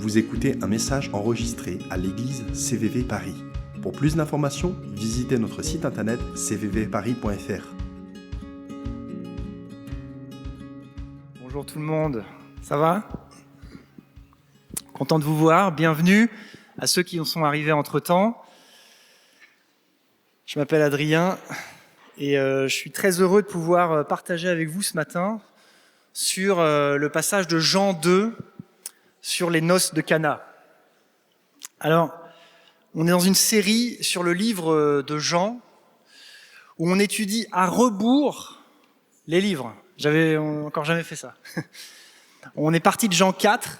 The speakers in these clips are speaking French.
Vous écoutez un message enregistré à l'église CVV Paris. Pour plus d'informations, visitez notre site internet cvvparis.fr. Bonjour tout le monde, ça va ? Content de vous voir, bienvenue à ceux qui en sont arrivés entre-temps. Je m'appelle Adrien et je suis très heureux de pouvoir partager avec vous ce matin sur le passage de Jean 2 sur les noces de Cana. Alors, on est dans une série sur le livre de Jean où on étudie à rebours les livres. J'avais encore jamais fait ça. On est parti de Jean 4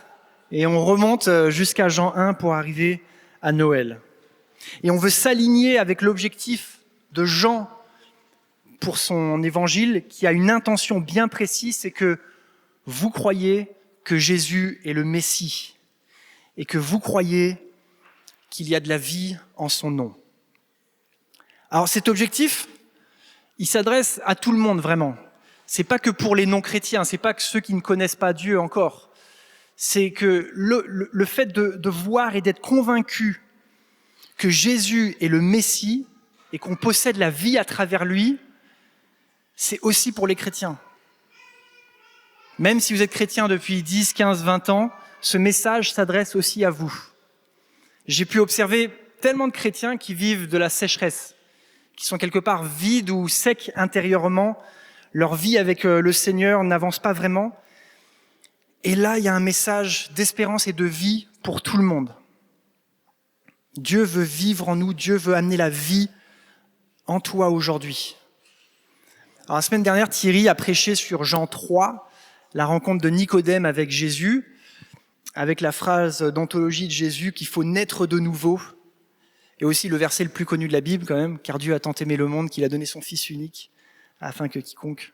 et on remonte jusqu'à Jean 1 pour arriver à Noël. Et on veut s'aligner avec l'objectif de Jean pour son évangile qui a une intention bien précise, c'est que vous croyez que Jésus est le Messie et que vous croyez qu'il y a de la vie en son nom. Alors cet objectif, il s'adresse à tout le monde vraiment. C'est pas que pour les non-chrétiens, c'est pas que ceux qui ne connaissent pas Dieu encore. C'est que le fait de voir et d'être convaincu que Jésus est le Messie et qu'on possède la vie à travers lui, c'est aussi pour les chrétiens. Même si vous êtes chrétien depuis 10, 15, 20 ans, ce message s'adresse aussi à vous. J'ai pu observer tellement de chrétiens qui vivent de la sécheresse, qui sont quelque part vides ou secs intérieurement. Leur vie avec le Seigneur n'avance pas vraiment. Et là, il y a un message d'espérance et de vie pour tout le monde. Dieu veut vivre en nous, Dieu veut amener la vie en toi aujourd'hui. Alors, la semaine dernière, Thierry a prêché sur Jean 3, la rencontre de Nicodème avec Jésus, avec la phrase d'anthologie de Jésus qu'il faut naître de nouveau, et aussi le verset le plus connu de la Bible quand même, car Dieu a tant aimé le monde qu'il a donné son Fils unique, afin que quiconque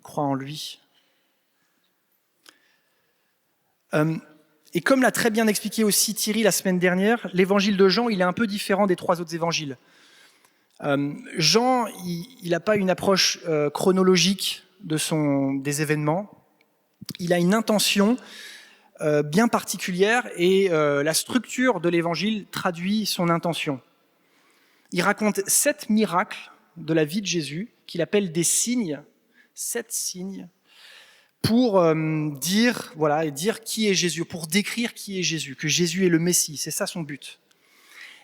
croit en lui. Et comme l'a très bien expliqué aussi Thierry la semaine dernière, l'évangile de Jean, il est un peu différent des 3 autres évangiles. Jean, il n'a pas une approche chronologique des événements. Il a une intention bien particulière et la structure de l'évangile traduit son intention. Il raconte 7 miracles de la vie de Jésus qu'il appelle des signes, 7 signes, pour dire qui est Jésus, pour décrire qui est Jésus, que Jésus est le Messie, c'est ça son but.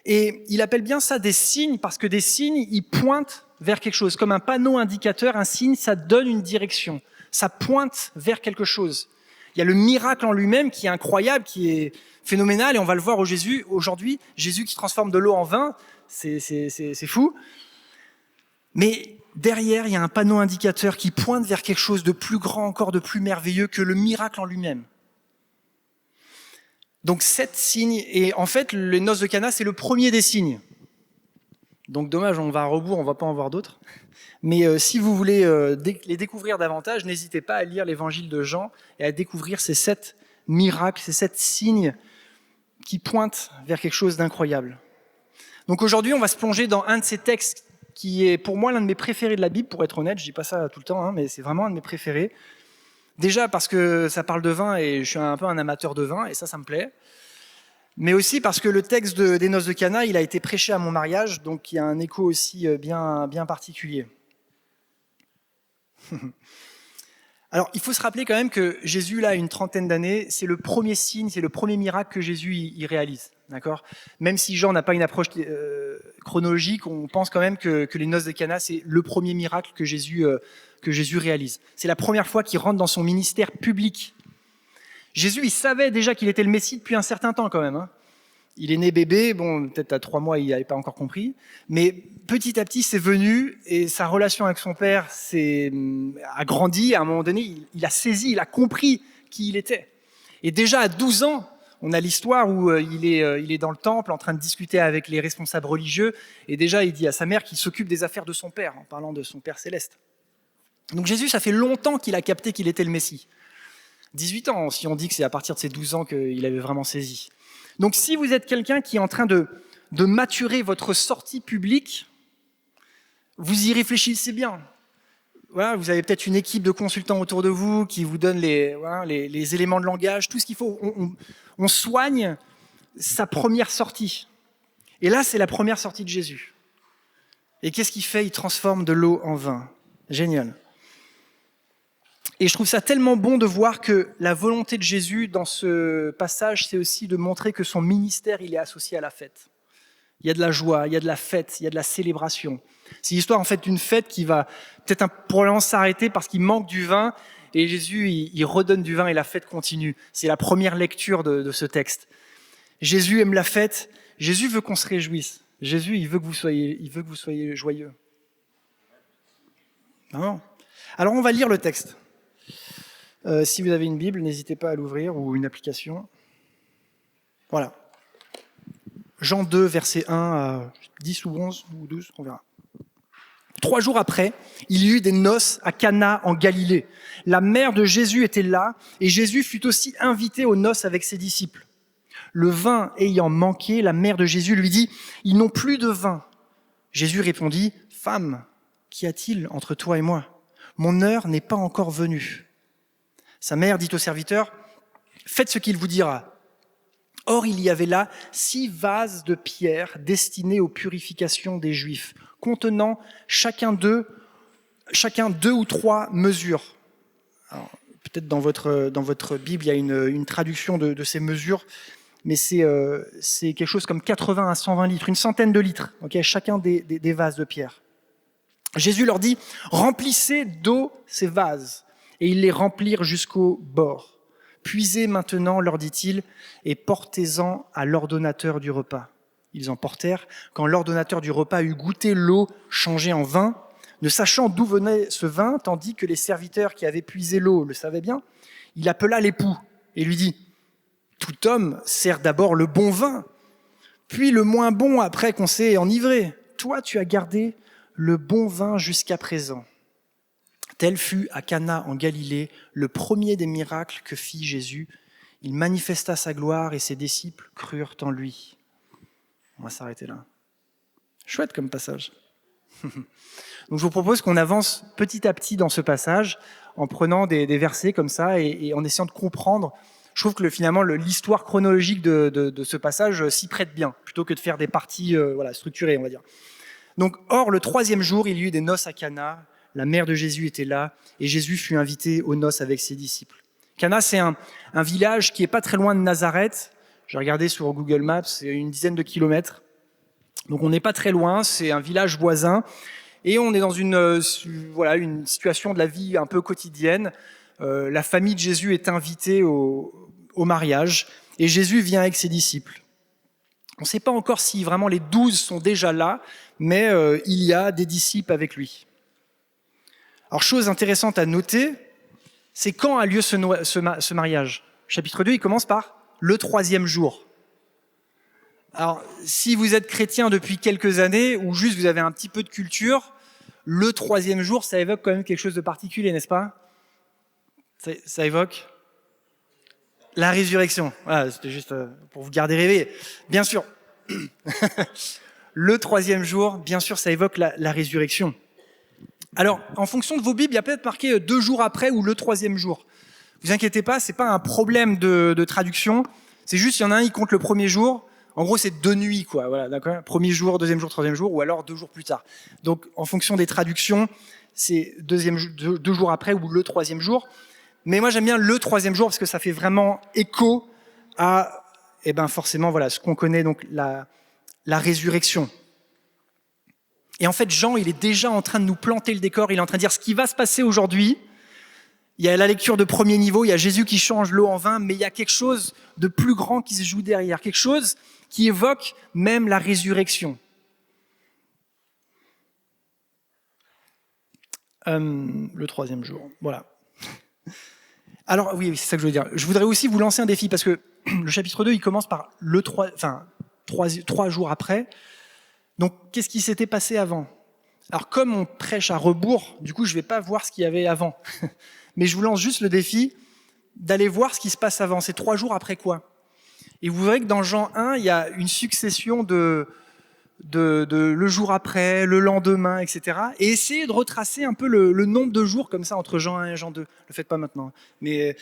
Et il appelle bien ça des signes parce que des signes, ils pointent vers quelque chose. Comme un panneau indicateur, un signe, ça donne une direction, ça pointe vers quelque chose. Il y a le miracle en lui-même qui est incroyable, qui est phénoménal, et on va le voir aujourd'hui, Jésus qui transforme de l'eau en vin, c'est fou. Mais derrière, il y a un panneau indicateur qui pointe vers quelque chose de plus grand encore, de plus merveilleux que le miracle en lui-même. Donc 7 signes, et en fait, les noces de Cana, c'est le premier des signes. Donc dommage, on va à rebours, on va pas en voir d'autres. Mais si vous voulez les découvrir davantage, n'hésitez pas à lire l'évangile de Jean et à découvrir ces 7 miracles, ces 7 signes qui pointent vers quelque chose d'incroyable. Donc aujourd'hui, on va se plonger dans un de ces textes qui est pour moi l'un de mes préférés de la Bible, pour être honnête, je dis pas ça tout le temps, mais c'est vraiment un de mes préférés. Déjà parce que ça parle de vin et je suis un peu un amateur de vin et ça me plaît. Mais aussi parce que le texte des noces de Cana, il a été prêché à mon mariage, donc il y a un écho aussi bien particulier. Alors, il faut se rappeler quand même que Jésus, là, a une trentaine d'années, c'est le premier signe, c'est le premier miracle que Jésus il réalise, d'accord ? Même si Jean n'a pas une approche chronologique, on pense quand même que les noces de Cana, c'est le premier miracle que Jésus réalise. C'est la première fois qu'il rentre dans son ministère public. Jésus, il savait déjà qu'il était le Messie depuis un certain temps quand même, hein. Il est né bébé, bon, peut-être à 3 mois, il n'avait pas encore compris, mais petit à petit, c'est venu et sa relation avec son père a grandi. À un moment donné, il a saisi, il a compris qui il était. Et déjà à 12 ans, on a l'histoire où il est dans le temple en train de discuter avec les responsables religieux et déjà il dit à sa mère qu'il s'occupe des affaires de son père, en parlant de son Père céleste. Donc Jésus, ça fait longtemps qu'il a capté qu'il était le Messie. 18 ans, si on dit que c'est à partir de ses 12 ans qu'il avait vraiment saisi. Donc si vous êtes quelqu'un qui est en train de maturer votre sortie publique, vous y réfléchissez bien. voilà, vous avez peut-être une équipe de consultants autour de vous qui vous donne les éléments de langage, tout ce qu'il faut. On soigne sa première sortie. Et là, c'est la première sortie de Jésus. Et qu'est-ce qu'il fait? Il transforme de l'eau en vin. Génial. Et je trouve ça tellement bon de voir que la volonté de Jésus dans ce passage, c'est aussi de montrer que son ministère, il est associé à la fête. Il y a de la joie, il y a de la fête, il y a de la célébration. C'est l'histoire en fait d'une fête qui va peut-être probablement s'arrêter parce qu'il manque du vin et Jésus, il redonne du vin et la fête continue. C'est la première lecture de ce texte. Jésus aime la fête, Jésus veut qu'on se réjouisse. Jésus, il veut que vous soyez joyeux. Non. Alors on va lire le texte. Si vous avez une Bible, n'hésitez pas à l'ouvrir ou une application. Voilà. Jean 2, versets 1 à 10 ou 11 ou 12, on verra. 3 jours après, il y eut des noces à Cana en Galilée. La mère de Jésus était là et Jésus fut aussi invité aux noces avec ses disciples. Le vin ayant manqué, la mère de Jésus lui dit « Ils n'ont plus de vin. » Jésus répondit « Femme, qu'y a-t-il entre toi et moi? Mon heure n'est pas encore venue. » Sa mère dit au serviteur « Faites ce qu'il vous dira. » Or, il y avait là 6 vases de pierre destinés aux purifications des Juifs, contenant chacun deux ou 3 mesures. Alors, peut-être dans votre Bible, il y a une traduction de ces mesures, mais c'est quelque chose comme 80 à 120 litres, une centaine de litres, okay, chacun des vases de pierre. Jésus leur dit « Remplissez d'eau ces vases », et ils les remplirent jusqu'au bord. « Puisez maintenant, leur dit-il, et portez-en à l'ordonnateur du repas. » Ils en portèrent. Quand l'ordonnateur du repas eut goûté l'eau changée en vin, ne sachant d'où venait ce vin, tandis que les serviteurs qui avaient puisé l'eau le savaient bien, il appela l'époux et lui dit « Tout homme sert d'abord le bon vin, puis le moins bon après qu'on s'est enivré. Toi, tu as gardé le bon vin jusqu'à présent. » Tel fut à Cana en Galilée le premier des miracles que fit Jésus. Il manifesta sa gloire et ses disciples crurent en lui. On va s'arrêter là. Chouette comme passage. Donc je vous propose qu'on avance petit à petit dans ce passage en prenant des versets comme ça et en essayant de comprendre. Je trouve que finalement l'histoire chronologique de ce passage s'y prête bien, plutôt que de faire des parties structurées, on va dire. Donc, or, le 3e jour, il y eut des noces à Cana. La mère de Jésus était là et Jésus fut invité aux noces avec ses disciples. Cana, c'est un village qui est pas très loin de Nazareth. J'ai regardé sur Google Maps, c'est une dizaine de kilomètres. Donc on n'est pas très loin, c'est un village voisin. Et on est dans une situation de la vie un peu quotidienne. La famille de Jésus est invitée au mariage et Jésus vient avec ses disciples. On ne sait pas encore si vraiment les 12 sont déjà là, mais il y a des disciples avec lui. Alors, chose intéressante à noter, c'est quand a lieu ce mariage. Chapitre 2, il commence par le 3e jour. Alors, si vous êtes chrétien depuis quelques années, ou juste vous avez un petit peu de culture, le 3e jour, ça évoque quand même quelque chose de particulier, n'est-ce pas? Ça évoque la résurrection. Voilà, c'était juste pour vous garder rêvé. Bien sûr, le 3e jour, bien sûr, ça évoque la résurrection. Alors, en fonction de vos Bibles, il y a peut-être marqué 2 jours après ou le 3e jour. Vous inquiétez pas, c'est pas un problème de traduction. C'est juste, il y en a un, il compte le 1er jour. En gros, c'est 2 nuits, quoi. Voilà, d'accord. 1er jour, 2e jour, 3e jour, ou alors 2 jours plus tard. Donc, en fonction des traductions, c'est 2 jours après ou le 3e jour. Mais moi, j'aime bien le 3e jour parce que ça fait vraiment écho à, forcément, voilà, ce qu'on connaît, donc la résurrection. Et en fait, Jean, il est déjà en train de nous planter le décor. Il est en train de dire ce qui va se passer aujourd'hui. Il y a la lecture de premier niveau, il y a Jésus qui change l'eau en vin, mais il y a quelque chose de plus grand qui se joue derrière, quelque chose qui évoque même la résurrection. Le 3e jour, voilà. Alors oui, c'est ça que je veux dire. Je voudrais aussi vous lancer un défi, parce que le chapitre 2, il commence par 3 jours après. Donc, qu'est-ce qui s'était passé avant? Alors, comme on prêche à rebours, du coup, je ne vais pas voir ce qu'il y avait avant. Mais je vous lance juste le défi d'aller voir ce qui se passe avant. C'est 3 jours après quoi? Et vous verrez que dans Jean 1, il y a une succession de le jour après, le lendemain, etc. Et essayer de retracer un peu le nombre de jours comme ça entre Jean 1 et Jean 2. Le faites pas maintenant. Mais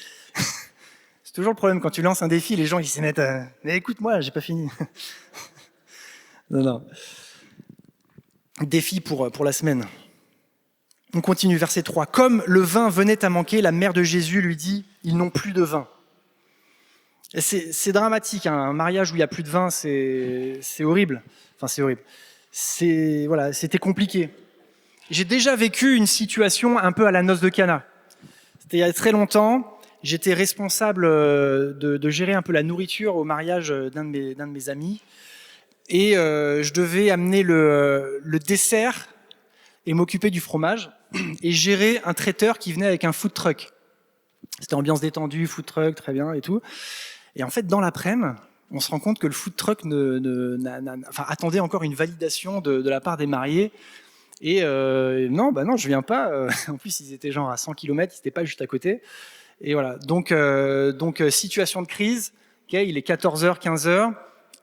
c'est toujours le problème quand tu lances un défi, les gens ils s'y mettent. Mais écoute-moi, j'ai pas fini. Non. Défi pour la semaine. On continue, verset 3. Comme le vin venait à manquer, la mère de Jésus lui dit, ils n'ont plus de vin. Et c'est dramatique, hein. Un mariage où il n'y a plus de vin, c'est horrible. Enfin, c'est horrible. C'était compliqué. J'ai déjà vécu une situation un peu à la noce de Cana. C'était il y a très longtemps. J'étais responsable de gérer un peu la nourriture au mariage d'un de mes amis. Et je devais amener le dessert et m'occuper du fromage et gérer un traiteur qui venait avec un food truck. C'était ambiance détendue, food truck, très bien et tout. Et en fait, dans l'après-midi, on se rend compte que le food truck attendait encore une validation de la part des mariés. Et non, je viens pas. En plus, ils étaient genre à 100 km, ils n'étaient pas juste à côté. Et voilà, donc situation de crise, okay, il est 14h, 15h,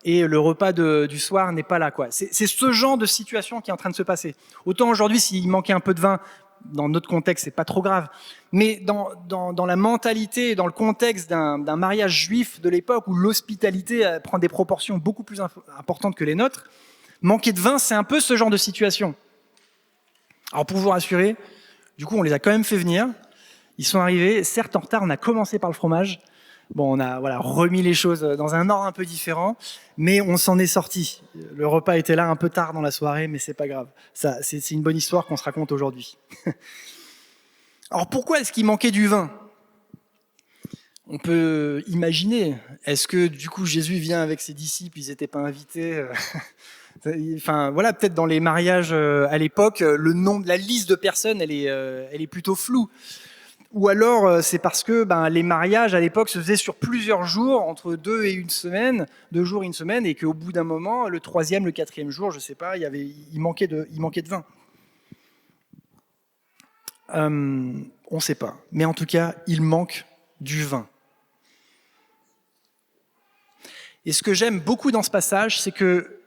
et le repas du soir n'est pas là, quoi. C'est ce genre de situation qui est en train de se passer. Autant aujourd'hui, s'il manquait un peu de vin, dans notre contexte, c'est pas trop grave. Mais dans la mentalité, dans le contexte d'un mariage juif de l'époque où l'hospitalité prend des proportions beaucoup plus importantes que les nôtres, manquer de vin, c'est un peu ce genre de situation. Alors pour vous rassurer, du coup, on les a quand même fait venir. Ils sont arrivés, certes en retard, on a commencé par le fromage. Bon, on a remis les choses dans un ordre un peu différent, mais on s'en est sorti. Le repas était là un peu tard dans la soirée, mais c'est pas grave. Ça, c'est une bonne histoire qu'on se raconte aujourd'hui. Alors pourquoi est-ce qu'il manquait du vin ? On peut imaginer, est-ce que du coup Jésus vient avec ses disciples, ils n'étaient pas invités Enfin voilà, peut-être dans les mariages à l'époque, la liste de personnes, elle est plutôt floue. Ou alors c'est parce que les mariages à l'époque se faisaient sur plusieurs jours, entre 2 et 1 semaine, 2 jours et 1 semaine, et qu'au bout d'un moment, le 3e, le 4e jour, je sais pas, il manquait de vin. On ne sait pas, mais en tout cas, il manque du vin. Et ce que j'aime beaucoup dans ce passage, c'est que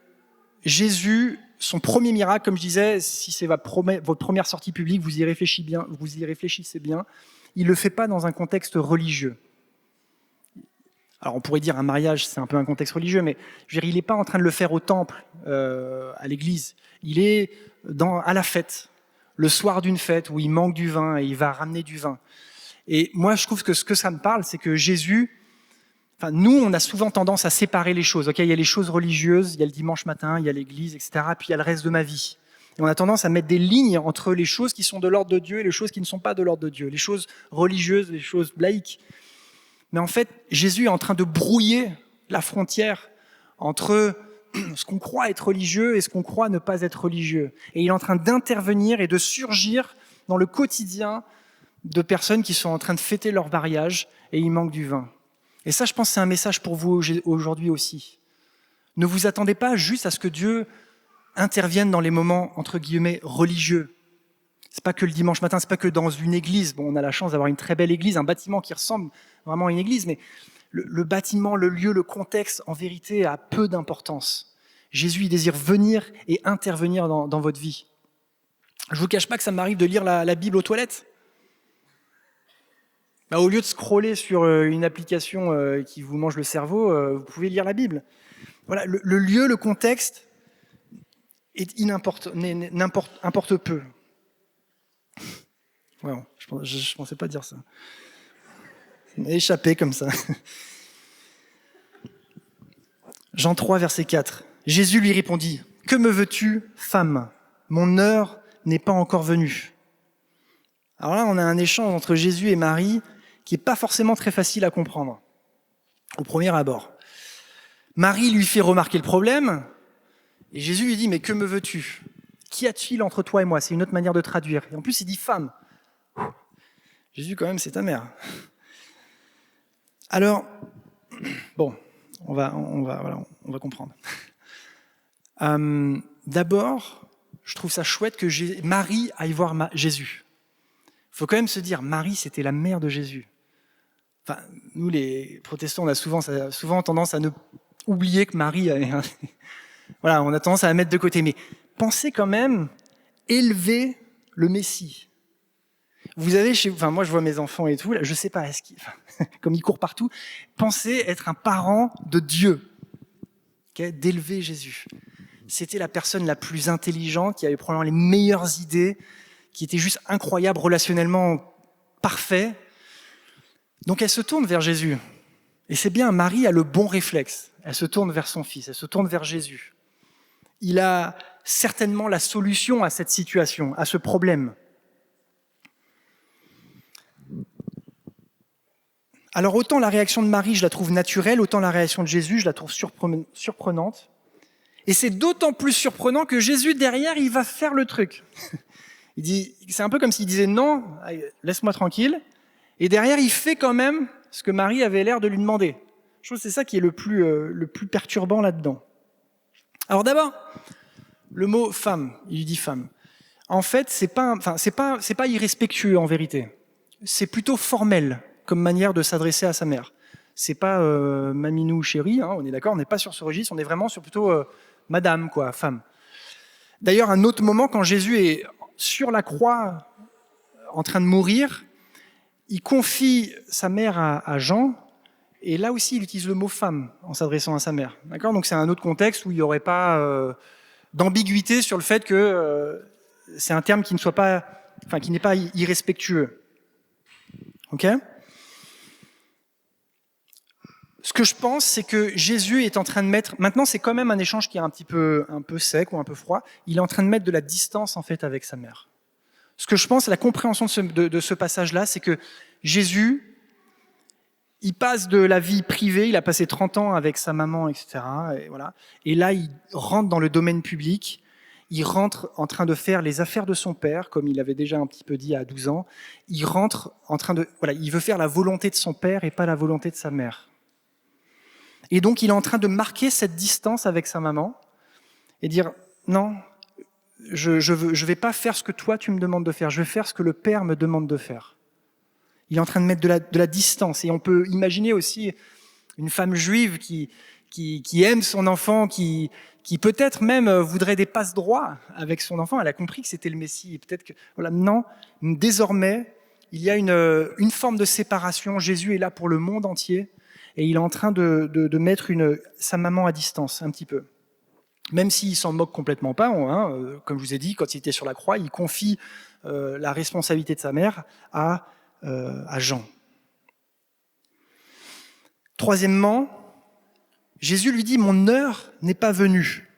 Jésus, son premier miracle, comme je disais, si c'est votre première sortie publique, vous y réfléchissez bien, il ne le fait pas dans un contexte religieux. Alors on pourrait dire un mariage, c'est un peu un contexte religieux, mais je veux dire, il n'est pas en train de le faire au temple, à l'église. Il est à la fête, le soir d'une fête où il manque du vin et il va ramener du vin. Et moi, je trouve que ce que ça me parle, c'est que Jésus... nous, on a souvent tendance à séparer les choses. Okay, il y a les choses religieuses, il y a le dimanche matin, il y a l'église, etc. Puis il y a le reste de ma vie. Et on a tendance à mettre des lignes entre les choses qui sont de l'ordre de Dieu et les choses qui ne sont pas de l'ordre de Dieu. Les choses religieuses, les choses laïques. Mais en fait, Jésus est en train de brouiller la frontière entre ce qu'on croit être religieux et ce qu'on croit ne pas être religieux. Et il est en train d'intervenir et de surgir dans le quotidien de personnes qui sont en train de fêter leur mariage et il manque du vin. Et ça, je pense, c'est un message pour vous aujourd'hui aussi. Ne vous attendez pas juste à ce que Dieu intervienne dans les moments, entre guillemets, religieux. C'est pas que le dimanche matin, c'est pas que dans une église. Bon, on a la chance d'avoir une très belle église, un bâtiment qui ressemble vraiment à une église, mais le bâtiment, le lieu, le contexte, en vérité, a peu d'importance. Jésus, il désire venir et intervenir dans votre vie. Je vous cache pas que ça m'arrive de lire la Bible aux toilettes. Au lieu de scroller sur une application qui vous mange le cerveau, vous pouvez lire la Bible. Voilà, le lieu, le contexte importe peu. Ouais, je pensais pas dire ça. Ça m'a échappé comme ça. Jean 3, verset 4. Jésus lui répondit, « Que me veux-tu, femme ? Mon heure n'est pas encore venue. » Alors là, on a un échange entre Jésus et Marie qui n'est pas forcément très facile à comprendre, au premier abord. Marie lui fait remarquer le problème, et Jésus lui dit « Mais que me veux-tu ? Qu'y a-t-il entre toi et moi ?» C'est une autre manière de traduire. Et en plus, il dit « femme ». Jésus, quand même, c'est ta mère. Alors, bon, on va comprendre. D'abord, je trouve ça chouette que Marie aille voir Jésus. Il faut quand même se dire, Marie, c'était la mère de Jésus. Enfin, nous, les protestants, on a souvent tendance à oublier que Marie Voilà, on a tendance à la mettre de côté. Mais pensez quand même élever le Messie. Vous avez moi je vois mes enfants et tout, là, je sais pas, comme ils courent partout, pensez être un parent de Dieu, okay, d'élever Jésus. C'était la personne la plus intelligente, qui avait probablement les meilleures idées, qui était juste incroyable, relationnellement parfait. Donc elle se tourne vers Jésus. Et c'est bien, Marie a le bon réflexe. Elle se tourne vers son fils, elle se tourne vers Jésus. Il a certainement la solution à cette situation, à ce problème. Alors autant la réaction de Marie, je la trouve naturelle, autant la réaction de Jésus, je la trouve surprenante. Et c'est d'autant plus surprenant que Jésus, derrière, il va faire le truc. C'est un peu comme s'il disait « Non, laisse-moi tranquille ». Et derrière, il fait quand même ce que Marie avait l'air de lui demander. Je trouve que c'est ça qui est le plus perturbant là-dedans. Alors d'abord, le mot « femme », il lui dit « femme ». En fait, c'est pas irrespectueux en vérité. C'est plutôt formel comme manière de s'adresser à sa mère. C'est pas maminou chérie, hein, on est d'accord, on n'est pas sur ce registre, on est vraiment sur plutôt madame, quoi, femme. D'ailleurs, un autre moment, quand Jésus est sur la croix, en train de mourir, il confie sa mère à Jean, et là aussi, il utilise le mot femme en s'adressant à sa mère. D'accord ? Donc c'est un autre contexte où il n'y aurait pas d'ambiguïté sur le fait que c'est un terme qui n'est pas irrespectueux. Ok ? Ce que je pense, c'est que Jésus est en train de mettre... Maintenant, c'est quand même un échange qui est un peu sec ou un peu froid. Il est en train de mettre de la distance, en fait, avec sa mère. Ce que je pense, la compréhension de ce passage-là, c'est que Jésus, il passe de la vie privée, il a passé 30 ans avec sa maman, etc. Et, voilà. Et là, il rentre dans le domaine public. Il rentre en train de faire les affaires de son père, comme il avait déjà un petit peu dit à 12 ans. Il rentre en train de... Voilà, il veut faire la volonté de son père et pas la volonté de sa mère. Et donc, il est en train de marquer cette distance avec sa maman et dire « Non, je vais pas faire ce que toi, tu me demandes de faire. Je vais faire ce que le Père me demande de faire. » Il est en train de mettre de la distance. Et on peut imaginer aussi une femme juive qui aime son enfant, qui peut-être même voudrait des passe-droits avec son enfant. Elle a compris que c'était le Messie. Et peut-être que, voilà, non, désormais, il y a une forme de séparation. Jésus est là pour le monde entier. Et il est en train de mettre sa maman à distance, un petit peu. Même s'il s'en moque complètement pas, hein, comme je vous ai dit, quand il était sur la croix, il confie la responsabilité de sa mère à Jean. Troisièmement, Jésus lui dit « Mon heure n'est pas venue ».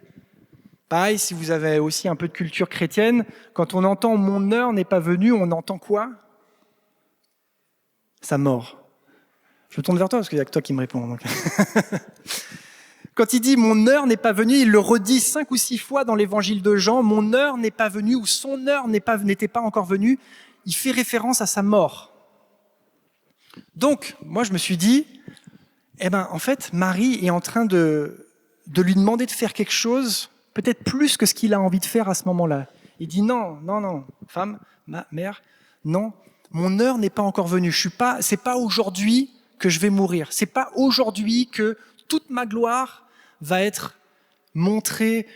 Pareil, si vous avez aussi un peu de culture chrétienne, quand on entend « Mon heure n'est pas venue », on entend quoi ? Sa mort. Je me tourne vers toi parce qu'il n'y a que toi qui me réponds. Donc. Quand il dit « mon heure n'est pas venue », il le redit 5 ou 6 fois dans l'évangile de Jean, « mon heure n'est pas venue » ou « son heure n'était pas encore venue », il fait référence à sa mort. Donc, moi je me suis dit, en fait, Marie est en train de lui demander de faire quelque chose, peut-être plus que ce qu'il a envie de faire à ce moment-là. Il dit « non, femme, ma mère, non, mon heure n'est pas encore venue, c'est pas aujourd'hui que je vais mourir. C'est pas aujourd'hui que toute ma gloire va être montrée.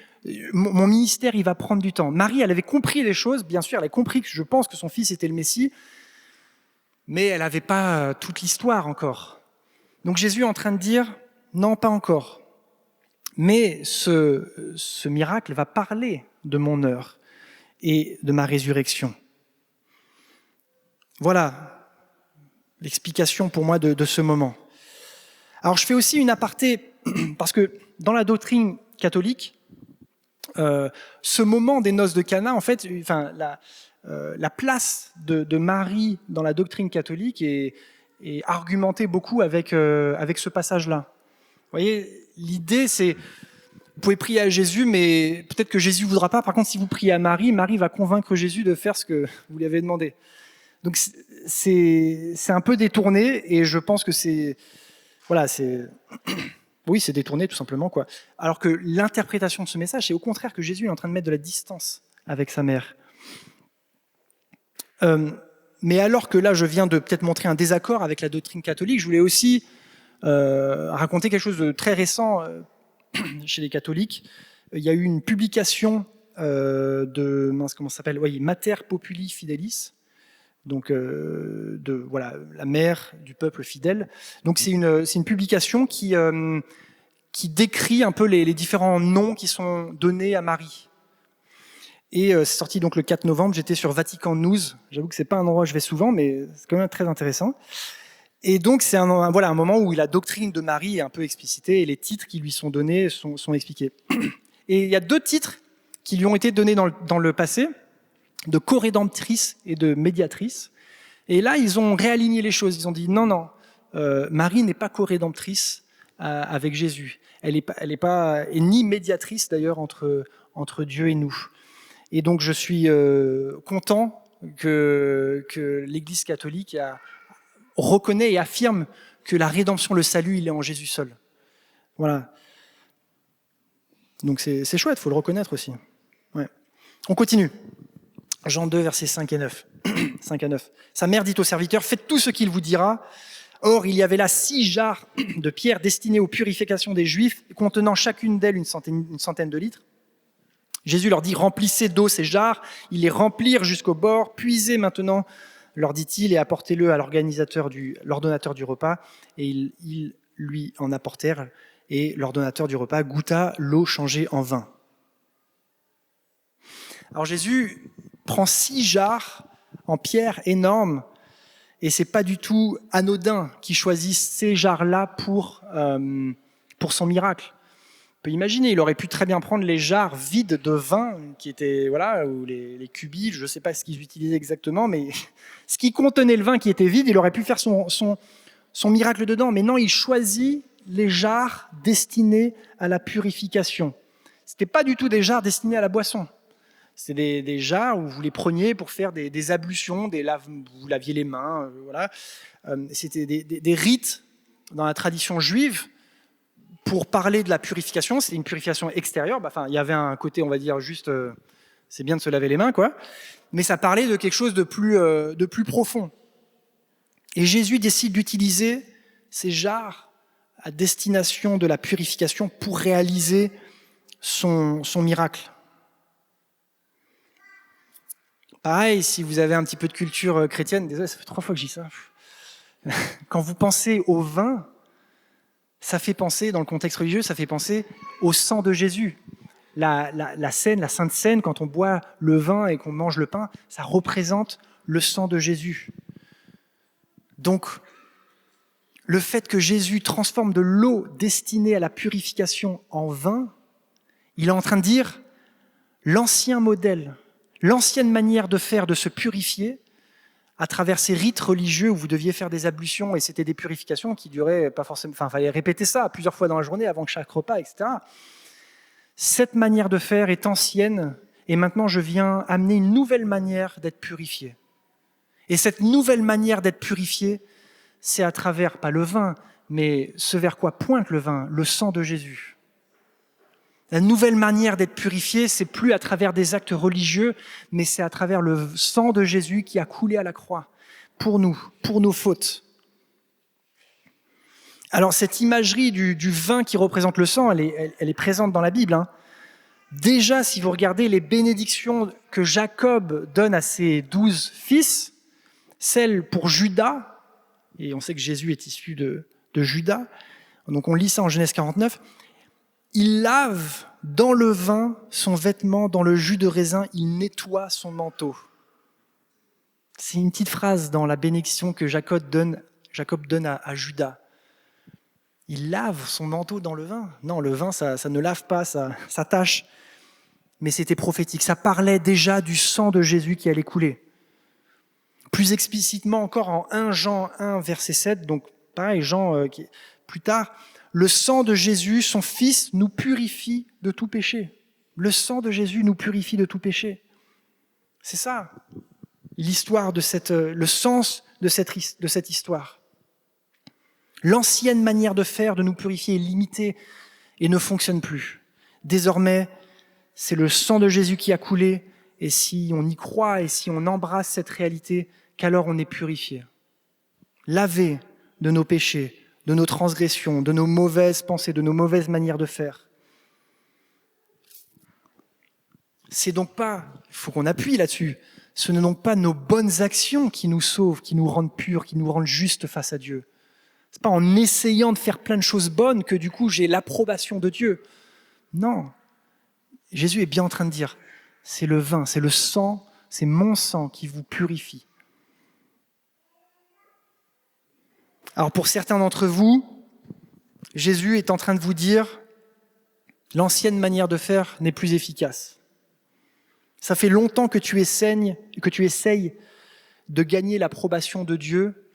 Mon ministère, il va prendre du temps. Marie, elle avait compris les choses. Bien sûr, elle a compris que je pense que son fils était le Messie, mais elle n'avait pas toute l'histoire encore. Donc Jésus est en train de dire, non, pas encore. Mais ce miracle va parler de mon heure et de ma résurrection. Voilà l'explication pour moi de ce moment. Alors je fais aussi une aparté, parce que dans la doctrine catholique, ce moment des noces de Cana, en fait, la place de Marie dans la doctrine catholique est argumentée beaucoup avec ce passage-là. Vous voyez, l'idée c'est, vous pouvez prier à Jésus, mais peut-être que Jésus ne voudra pas. Par contre, si vous priez à Marie, Marie va convaincre Jésus de faire ce que vous lui avez demandé. Donc c'est un peu détourné, et je pense que oui, c'est détourné tout simplement, quoi. Alors que l'interprétation de ce message, c'est au contraire que Jésus est en train de mettre de la distance avec sa mère. Mais alors que là, je viens de peut-être montrer un désaccord avec la doctrine catholique, je voulais aussi raconter quelque chose de très récent chez les catholiques. il y a eu une publication de comment ça s'appelle, Mater Populi Fidelis, donc voilà, la mère du peuple fidèle. Donc c'est une publication qui décrit un peu les différents noms qui sont donnés à Marie. Et c'est sorti donc le 4 novembre, j'étais sur Vatican News, j'avoue que c'est pas un endroit où je vais souvent, mais c'est quand même très intéressant. Et donc c'est un moment où la doctrine de Marie est un peu explicitée et les titres qui lui sont donnés sont expliqués. Et il y a 2 titres qui lui ont été donnés dans le passé, de co-rédemptrice et de médiatrice. Et là, ils ont réaligné les choses. Ils ont dit non, Marie n'est pas co-rédemptrice avec Jésus. Elle est pas ni médiatrice d'ailleurs entre Dieu et nous. Et donc je suis content que l'Église catholique reconnaît et affirme que la rédemption, le salut, il est en Jésus seul. Voilà. Donc c'est chouette, il faut le reconnaître aussi. Ouais. On continue. Jean 2, versets 5 et 9. 5 à 9. Sa mère dit au serviteur, faites tout ce qu'il vous dira. Or, il y avait là 6 jarres de pierre destinées aux purifications des Juifs, contenant chacune d'elles une centaine de litres. Jésus leur dit, remplissez d'eau ces jarres. Ils les remplirent jusqu'au bord. Puisez maintenant, leur dit-il, et apportez-le à l'ordonnateur du repas. Et ils lui en apportèrent. Et l'ordonnateur du repas goûta l'eau changée en vin. Alors Jésus prend 6 jarres en pierre énormes, et c'est pas du tout anodin qu'il choisisse ces jarres-là pour son miracle. On peut imaginer, il aurait pu très bien prendre les jarres vides de vin qui étaient, voilà, ou les cubiles, je ne sais pas ce qu'ils utilisaient exactement, mais ce qui contenait le vin qui était vide, il aurait pu faire son miracle dedans. Mais non, il choisit les jarres destinées à la purification. C'était pas du tout des jarres destinées à la boisson. C'était des jarres où vous les preniez pour faire des ablutions, vous laviez les mains, voilà. C'était des rites dans la tradition juive pour parler de la purification. C'était une purification extérieure. Il y avait un côté, on va dire, juste, c'est bien de se laver les mains, quoi. Mais ça parlait de quelque chose de plus profond. Et Jésus décide d'utiliser ces jarres à destination de la purification pour réaliser son miracle. Pareil, si vous avez un petit peu de culture chrétienne, désolé, ça fait 3 fois que je dis ça. Quand vous pensez au vin, ça fait penser, dans le contexte religieux, ça fait penser au sang de Jésus. La scène, la Sainte Seine, quand on boit le vin et qu'on mange le pain, ça représente le sang de Jésus. Donc, le fait que Jésus transforme de l'eau destinée à la purification en vin, il est en train de dire l'ancien modèle, l'ancienne manière de faire, de se purifier, à travers ces rites religieux où vous deviez faire des ablutions et c'était des purifications qui duraient pas forcément, il fallait répéter ça plusieurs fois dans la journée avant chaque repas, etc. Cette manière de faire est ancienne et maintenant je viens amener une nouvelle manière d'être purifié. Et cette nouvelle manière d'être purifié, c'est à travers, pas le vin, mais ce vers quoi pointe le vin, le sang de Jésus. La nouvelle manière d'être purifié, c'est plus à travers des actes religieux, mais c'est à travers le sang de Jésus qui a coulé à la croix pour nous, pour nos fautes. Alors cette imagerie du vin qui représente le sang, elle est présente dans la Bible. Hein. Déjà, si vous regardez les bénédictions que Jacob donne à ses 12 fils, celle pour Judas, et on sait que Jésus est issu de Judas, donc on lit ça en Genèse 49, il lave dans le vin son vêtement, dans le jus de raisin, il nettoie son manteau. C'est une petite phrase dans la bénédiction que Jacob donne à Judas. Il lave son manteau dans le vin. Non, le vin, ça ne lave pas, ça tâche. Mais c'était prophétique. Ça parlait déjà du sang de Jésus qui allait couler. Plus explicitement encore en 1 Jean 1, verset 7, donc pareil, Jean, plus tard, le sang de Jésus, son Fils, nous purifie de tout péché. Le sang de Jésus nous purifie de tout péché. C'est ça, l'histoire le sens de cette histoire. L'ancienne manière de faire, de nous purifier, est limitée et ne fonctionne plus. Désormais, c'est le sang de Jésus qui a coulé, et si on y croit et si on embrasse cette réalité, qu'alors on est purifié. Lavé de nos péchés, de nos transgressions, de nos mauvaises pensées, de nos mauvaises manières de faire. C'est donc pas, il faut qu'on appuie là-dessus, ce ne sont donc pas nos bonnes actions qui nous sauvent, qui nous rendent purs, qui nous rendent justes face à Dieu. C'est pas en essayant de faire plein de choses bonnes que du coup j'ai l'approbation de Dieu. Non. Jésus est bien en train de dire, c'est le vin, c'est le sang, c'est mon sang qui vous purifie. Alors pour certains d'entre vous, Jésus est en train de vous dire, l'ancienne manière de faire n'est plus efficace. Ça fait longtemps que tu essayes de gagner l'approbation de Dieu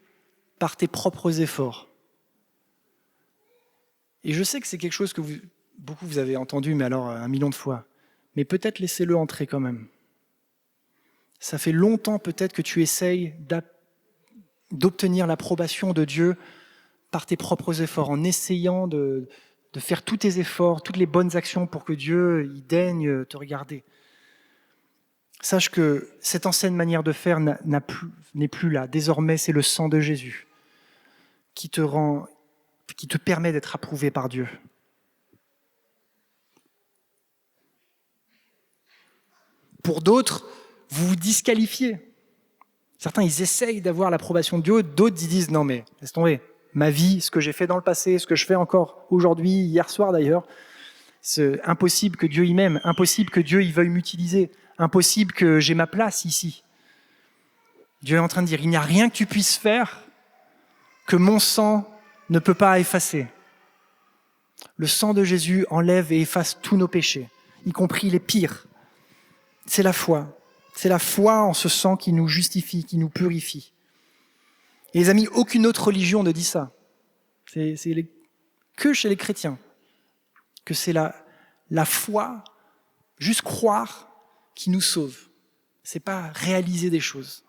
par tes propres efforts. Et je sais que c'est quelque chose que beaucoup vous avez entendu, mais alors 1 million de fois. Mais peut-être laissez-le entrer quand même. Ça fait longtemps peut-être que tu essayes d'obtenir l'approbation de Dieu par tes propres efforts, en essayant de faire tous tes efforts, toutes les bonnes actions pour que Dieu il daigne te regarder. Sache que cette ancienne manière de faire n'est plus là. Désormais, c'est le sang de Jésus qui te permet d'être approuvé par Dieu. Pour d'autres, vous vous disqualifiez. Certains, ils essayent d'avoir l'approbation de Dieu. D'autres, ils disent, non mais, laisse tomber. Ma vie, ce que j'ai fait dans le passé, ce que je fais encore aujourd'hui, hier soir d'ailleurs, c'est impossible que Dieu y m'aime, impossible que Dieu y veuille m'utiliser, impossible que j'ai ma place ici. Dieu est en train de dire, il n'y a rien que tu puisses faire que mon sang ne peut pas effacer. Le sang de Jésus enlève et efface tous nos péchés, y compris les pires. C'est la foi. C'est la foi en ce sang qui nous justifie, qui nous purifie. Et les amis, aucune autre religion ne dit ça. Que chez les chrétiens. Que c'est la foi, juste croire, qui nous sauve. C'est pas réaliser des choses.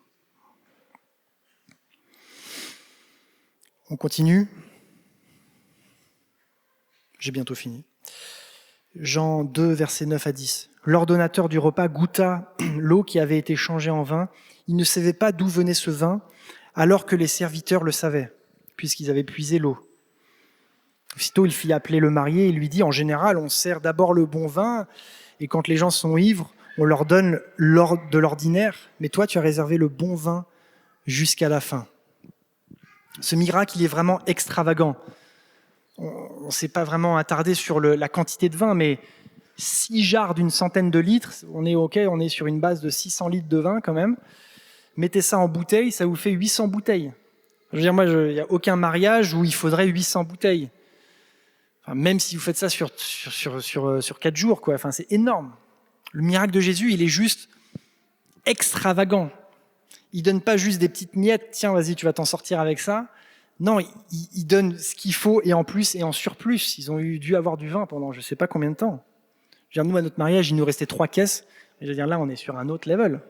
On continue. J'ai bientôt fini. Jean 2, versets 9 à 10. L'ordonnateur du repas goûta l'eau qui avait été changée en vin. Il ne savait pas d'où venait ce vin, alors que les serviteurs le savaient, puisqu'ils avaient puisé l'eau. Aussitôt, il fit appeler le marié et lui dit, en général, on sert d'abord le bon vin, et quand les gens sont ivres, on leur donne de l'ordinaire, mais toi, tu as réservé le bon vin jusqu'à la fin. Ce miracle, il est vraiment extravagant. On ne s'est pas vraiment attardé sur la quantité de vin, mais 6 jarres d'une centaine de litres, on est sur une base de 600 litres de vin quand même. Mettez ça en bouteille, ça vous fait 800 bouteilles. Je veux dire, moi, il n'y a aucun mariage où il faudrait 800 bouteilles. Enfin, même si vous faites ça sur 4 jours, quoi. Enfin, c'est énorme. Le miracle de Jésus, il est juste extravagant. Il donne pas juste des petites miettes, tiens, vas-y, tu vas t'en sortir avec ça. Non, il donne ce qu'il faut et en plus et en surplus. Ils ont dû avoir du vin pendant je ne sais pas combien de temps. Je veux dire, nous, à notre mariage, il nous restait 3 caisses. Et je veux dire, là, on est sur un autre level.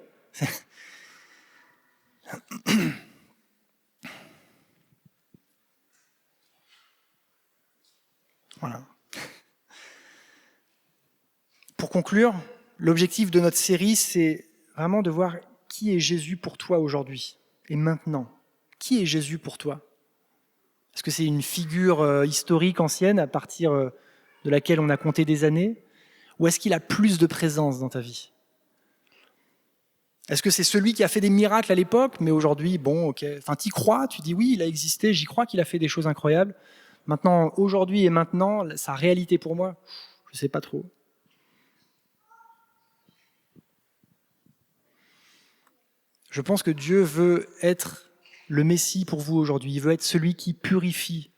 Voilà. Pour conclure, l'objectif de notre série, c'est vraiment de voir qui est Jésus pour toi aujourd'hui et maintenant. Qui est Jésus pour toi ? Est-ce que c'est une figure historique ancienne à partir de laquelle on a compté des années ? Ou est-ce qu'il a plus de présence dans ta vie ? Est-ce que c'est celui qui a fait des miracles à l'époque, mais aujourd'hui, bon, ok, enfin, t'y crois, tu dis oui, il a existé, j'y crois qu'il a fait des choses incroyables. Maintenant, aujourd'hui et maintenant, sa réalité pour moi, je ne sais pas trop. Je pense que Dieu veut être le Messie pour vous aujourd'hui. Il veut être celui qui purifie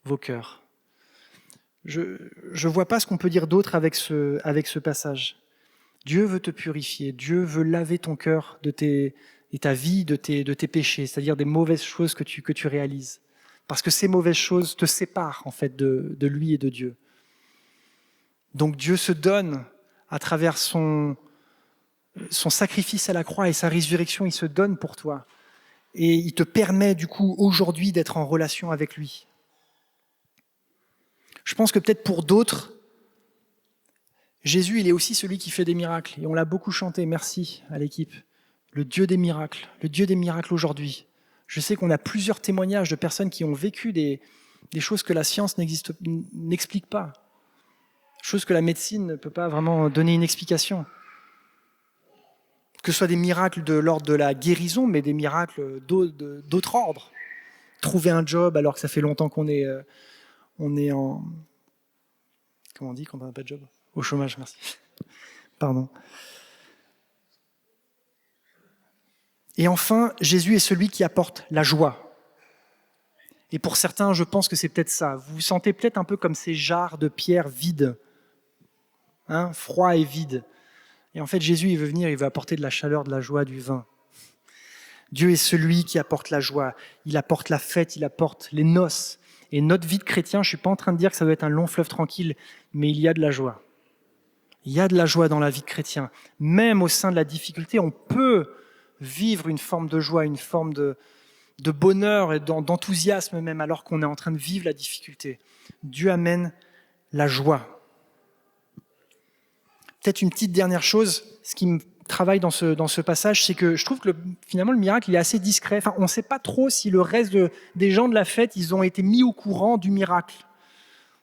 vos cœurs. Je ne vois pas ce qu'on peut dire d'autre avec ce passage. Dieu veut te purifier. Dieu veut laver ton cœur et ta vie de tes péchés, c'est-à-dire des mauvaises choses que tu réalises. Parce que ces mauvaises choses te séparent en fait de lui et de Dieu. Donc Dieu se donne à travers son sacrifice à la croix et sa résurrection, il se donne pour toi. Et il te permet du coup aujourd'hui d'être en relation avec lui. Je pense que peut-être pour d'autres, Jésus, il est aussi celui qui fait des miracles. Et on l'a beaucoup chanté, merci à l'équipe. Le Dieu des miracles aujourd'hui. Je sais qu'on a plusieurs témoignages de personnes qui ont vécu des choses que la science n'explique pas. Choses que la médecine ne peut pas vraiment donner une explication. Que ce soit des miracles de l'ordre de la guérison, mais des miracles d'autre ordre. Trouver un job alors que ça fait longtemps qu'on est en... Comment on dit quand on n'a pas de job ? Au chômage, merci. Pardon. Et enfin, Jésus est celui qui apporte la joie. Et pour certains, je pense que c'est peut-être ça. Vous vous sentez peut-être un peu comme ces jarres de pierre vides, froids et vides. Et en fait, Jésus, il veut venir, il veut apporter de la chaleur, de la joie, du vin. Dieu est celui qui apporte la joie. Il apporte la fête, il apporte les noces. Et notre vie de chrétien, je ne suis pas en train de dire que ça doit être un long fleuve tranquille, mais il y a de la joie. Il y a de la joie dans la vie de chrétien. Même au sein de la difficulté, on peut vivre une forme de joie, une forme de bonheur et d'enthousiasme même, alors qu'on est en train de vivre la difficulté. Dieu amène la joie. Peut-être une petite dernière chose, ce qui me travaille dans ce passage, c'est que je trouve que finalement le miracle il est assez discret. Enfin, on ne sait pas trop si le reste des gens de la fête ils ont été mis au courant du miracle.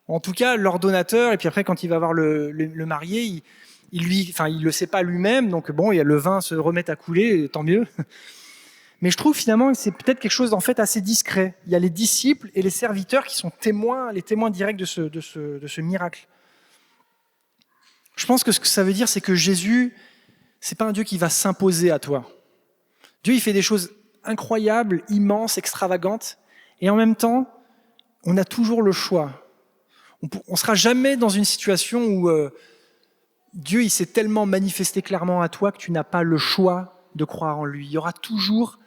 En tout cas, l'ordonnateur, et puis après quand il va voir le marié, il le sait pas lui-même, donc bon, le vin se remet à couler, tant mieux. Mais je trouve finalement que c'est peut-être quelque chose d'en fait assez discret. Il y a les disciples et les serviteurs qui sont les témoins directs de ce miracle. Je pense que ce que ça veut dire, c'est que Jésus, c'est pas un Dieu qui va s'imposer à toi. Dieu, il fait des choses incroyables, immenses, extravagantes, et en même temps, on a toujours le choix. On sera jamais dans une situation où Dieu, il s'est tellement manifesté clairement à toi que tu n'as pas le choix de croire en lui. Il y aura toujours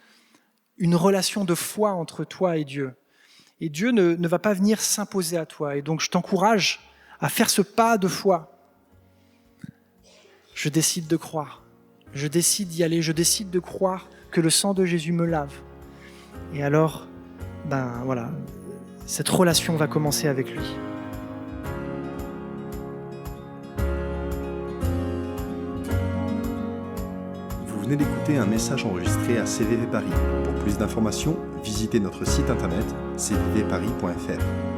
une relation de foi entre toi et Dieu. Et Dieu ne va pas venir s'imposer à toi. Et donc, je t'encourage à faire ce pas de foi. Je décide de croire. Je décide d'y aller. Je décide de croire que le sang de Jésus me lave. Et alors, voilà, cette relation va commencer avec lui. Vous venez d'écouter un message enregistré à CVV Paris. Pour plus d'informations, visitez notre site internet cvvparis.fr.